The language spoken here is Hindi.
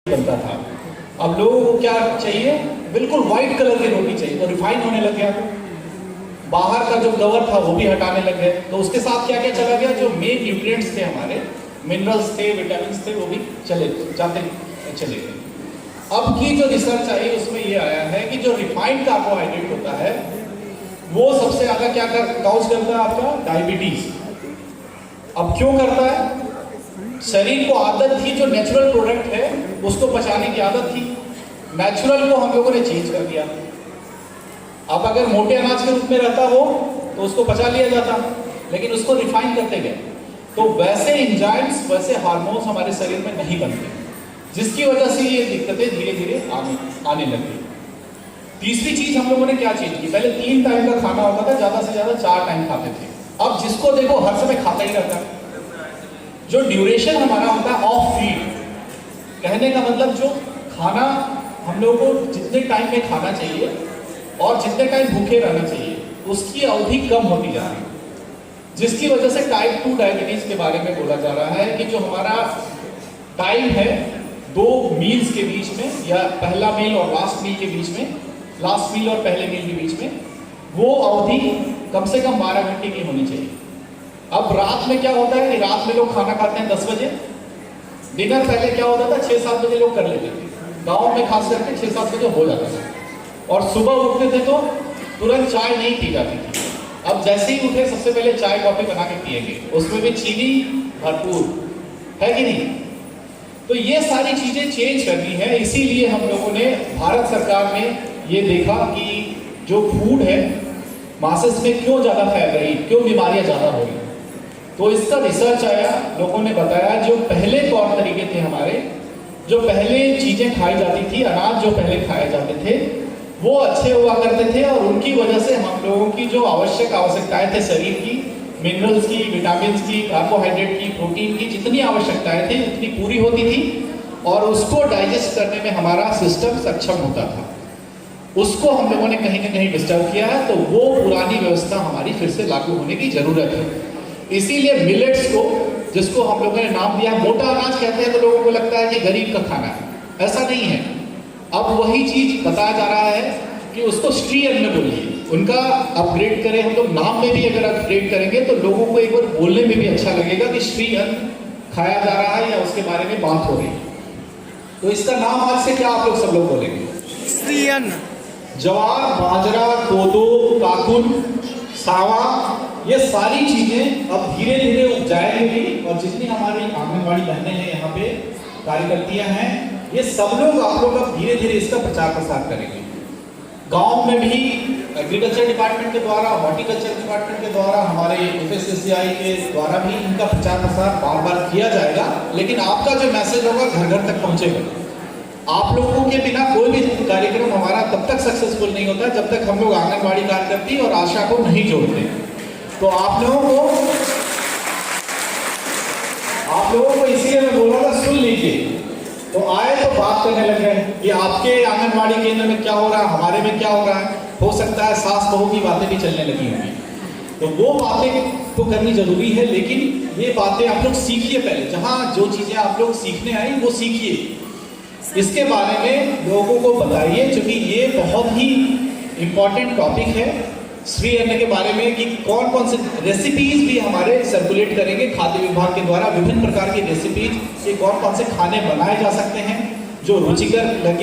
बनता था। अब लोगों को क्या चाहिए, बिल्कुल व्हाइट कलर की रोटी चाहिए, तो रिफाइन होने लग गया। बाहर का जो कवर था वो भी हटाने लग गए, तो उसके साथ क्या क्या चला गया, जो मेन न्यूट्रिएंट्स थे हमारे, मिनरल्स थे, विटामिन थे, वो भी चले गए। अब की जो रिसर्च आई उसमें ये आया है कि जो रिफाइंड कार्बोहाइड्रेट होता है वो सबसे ज्यादा क्या कॉज करता है, आपका डायबिटीज। अब क्यों करता है, शरीर को आदत थी, जो नेचुरल प्रोडक्ट है उसको पचाने की आदत थी, नेचुरल को हम लोगों ने चेंज कर दिया। अब अगर मोटे अनाज के रूप में रहता वो तो उसको पचा लिया जाता, लेकिन उसको रिफाइन करते गए, तो वैसे एंजाइम्स, वैसे हार्मोन्स हमारे शरीर में नहीं बनते, जिसकी वजह से ये दिक्कतें धीरे धीरे आने लगी। तीसरी चीज हम लोगों ने क्या चेंज की, पहले 3 टाइम का खाना होता था, ज्यादा से ज्यादा 4 टाइम खाते थे। अब जिसको देखो हर समय खाता ही रहता है। जो ड्यूरेशन हमारा होता है ऑफ फीड, कहने का मतलब जो खाना हम लोगों को जितने टाइम में खाना चाहिए और जितने टाइम भूखे रहना चाहिए उसकी अवधि कम होती जा रही है, जिसकी वजह से टाइप 2 डायबिटीज के बारे में बोला जा रहा है कि जो हमारा टाइम है 2 मील्स के बीच में, या पहला मील और लास्ट मील के बीच में, लास्ट मील और पहले मील के बीच में, वो अवधि कम से कम 12 घंटे की होनी चाहिए। अब रात में क्या होता है कि रात में लोग खाना खाते हैं 10 बजे, डिनर पहले क्या होता था 6-7 बजे लोग कर लेते थे, गाँव में खास करके 6-7 बजे हो जाता था, और सुबह उठते थे तो तुरंत चाय नहीं पी जाती थी। अब जैसे ही उठे सबसे पहले चाय कॉफी बना के पिएंगे, उसमें भी चीनी भरपूर, है कि नहीं। तो ये सारी चीजें चेंज करनी है, इसीलिए हम लोगों ने भारत सरकार में ये देखा कि जो फूड है मासेस में क्यों ज्यादा फैल रही, क्यों बीमारियां ज्यादा हो रही, तो इसका रिसर्च आया, लोगों ने बताया जो पहले तौर तरीके थे हमारे, जो पहले चीजें खाई जाती थी, अनाज जो पहले खाए जाते थे वो अच्छे हुआ करते थे, और उनकी वजह से हम लोगों की जो आवश्यकताएं थे शरीर की, मिनरल्स की, विटामिन की, कार्बोहाइड्रेट की, प्रोटीन की, जितनी आवश्यकताएं थी उतनी पूरी होती थी, और उसको डाइजेस्ट करने में हमारा सिस्टम सक्षम होता था। उसको हम लोगों ने कहीं ना कहीं डिस्टर्ब किया है, तो वो पुरानी व्यवस्था हमारी फिर से लागू होने की जरूरत है। इसीलिए मिलेट्स को, जिसको हम लोगों ने नाम दिया मोटा अनाज कहते हैं, तो लोगों को लगता है कि गरीब का खाना है, ऐसा नहीं है। अब वही चीज बताया जा रहा है कि उसको श्री अन्न बोलिए, उनका अपग्रेड करें हम लोग, नाम में भी अगर अपग्रेड करेंगे तो लोगों को एक बार बोलने में भी अच्छा लगेगा कि श्री अन्न खाया जा रहा है या उसके बारे में बात हो रही है। तो इसका नाम आज से क्या आप लोग सब लोग बोलेंगे, श्री अन्न। ज्वार, बाजरा, कोदो, काकुन, सावा, ये सारी चीजें अब धीरे धीरे उपजाएंगे, और जितनी हमारी आंगनबाड़ी बहनें हैं यहाँ पे, कार्यकर्तियां हैं, ये सब लोग आप लोग अब धीरे धीरे इसका प्रचार प्रसार करेंगे। गांव में भी एग्रीकल्चर डिपार्टमेंट के द्वारा, हॉर्टिकल्चर डिपार्टमेंट के द्वारा, हमारे FSSAI के द्वारा भी इनका प्रचार प्रसार बार बार किया जाएगा, लेकिन आपका जो मैसेज होगा घर घर तक पहुंचेगा। आप लोगों के बिना कोई भी कार्यक्रम हमारा तब तक सक्सेसफुल नहीं होता जब तक हम लोग आंगनबाड़ी कार्यकर्ती और आशा को नहीं जोड़ते। तो आप लोगों को इसीलिए मैं बोल रहा था, सुन लीजिए, तो आए तो बात करने लग गए कि आपके आंगनबाड़ी केंद्र में क्या हो रहा है, हमारे में क्या हो रहा है। हो सकता है सास बहू की बातें भी चलने लगी होंगी, तो वो बातें तो करनी जरूरी है, लेकिन ये बातें आप लोग सीखिए पहले, जहाँ जो चीजें आप लोग सीखने आई वो सीखिए, इसके बारे में लोगों को बताइए, क्योंकि ये बहुत ही इंपॉर्टेंट टॉपिक है श्री अन्न के बारे में, कि कौन कौन से रेसिपीज भी हमारे सर्कुलेट करेंगे खाद्य विभाग के द्वारा, विभिन्न प्रकार की रेसिपीज, ये कौन कौन से खाने बनाए जा सकते हैं जो रुचिकर लगे।